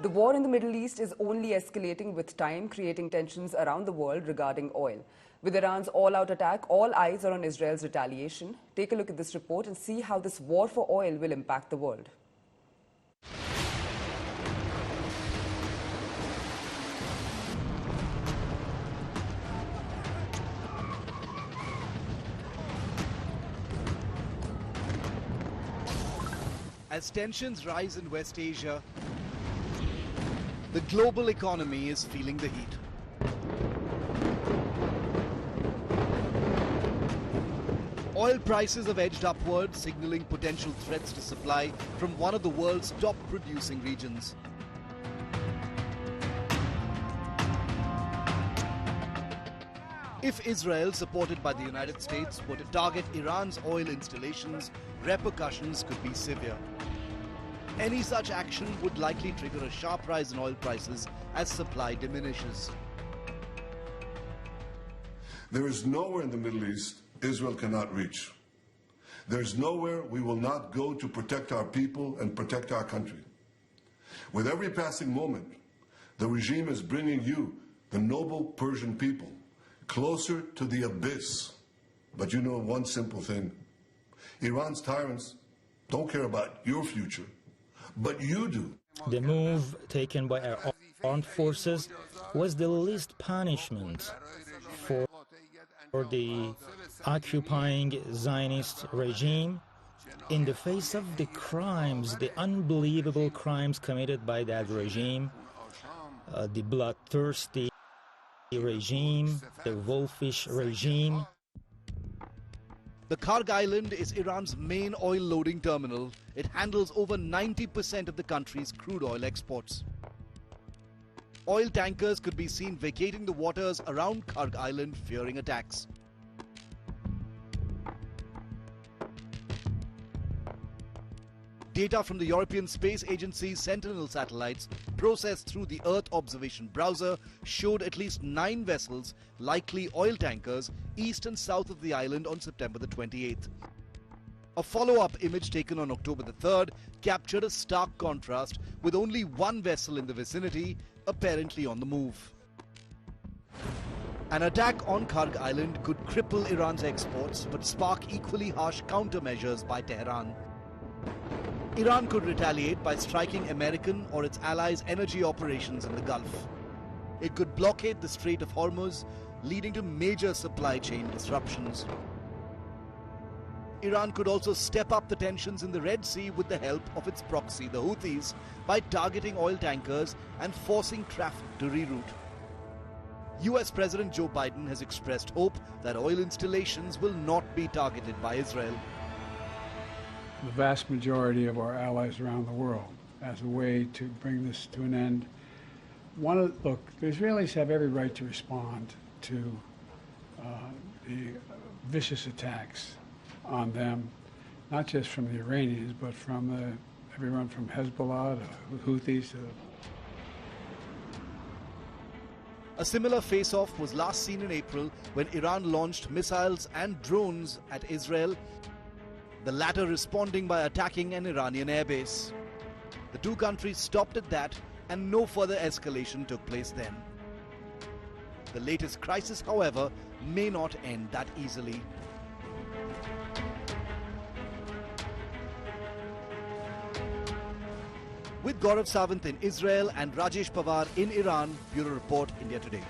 The war in the Middle East is only escalating with time, creating tensions around the world regarding oil. With Iran's all-out attack, all eyes are on Israel's retaliation. Take a look at this report and see how this war for oil will impact the world. As tensions rise in West Asia, the global economy is feeling the heat. Oil prices have edged upward, signaling potential threats to supply from one of the world's top producing regions. If Israel, supported by the United States, were to target Iran's oil installations, repercussions could be severe. Any such action would likely trigger a sharp rise in oil prices as supply diminishes. There is nowhere in the Middle East Israel cannot reach. There is nowhere we will not go to protect our people and protect our country. With every passing moment, the regime is bringing you, the noble Persian people, closer to the abyss. But you know one simple thing. Iran's tyrants don't care about your future, but you do. The move taken by our armed forces was the least punishment for the occupying Zionist regime in the face of the crimes, the unbelievable crimes committed by that regime, the bloodthirsty regime, the wolfish regime. The Karg Island is Iran's main oil loading terminal. It handles over 90% of the country's crude oil exports. Oil tankers could be seen vacating the waters around Karg Island, fearing attacks. Data from the European Space Agency's Sentinel satellites, processed through the Earth observation browser, showed at least 9 vessels, likely oil tankers, east and south of the island on September the 28th. A follow-up image taken on October the 3rd captured a stark contrast, with only 1 vessel in the vicinity, apparently on the move. An attack on Karg Island could cripple Iran's exports, but spark equally harsh countermeasures by Tehran. Iran could retaliate by striking American or its allies' energy operations in the Gulf. It could blockade the Strait of Hormuz, leading to major supply chain disruptions. Iran could also step up the tensions in the Red Sea with the help of its proxy, the Houthis, by targeting oil tankers and forcing traffic to reroute. US President Joe Biden has expressed hope that oil installations will not be targeted by Israel. The vast majority of our allies around the world as a way to bring this to an end. Look, the Israelis have every right to respond to the vicious attacks on them, not just from the Iranians, but from everyone from Hezbollah to Houthis to... A similar face-off was last seen in April when Iran launched missiles and drones at Israel, the latter responding by attacking an Iranian airbase. The two countries stopped at that, and no further escalation took place then. The latest crisis, however, may not end that easily. With Gaurav Sawant in Israel and Rajesh Pawar in Iran, Bureau Report, India Today.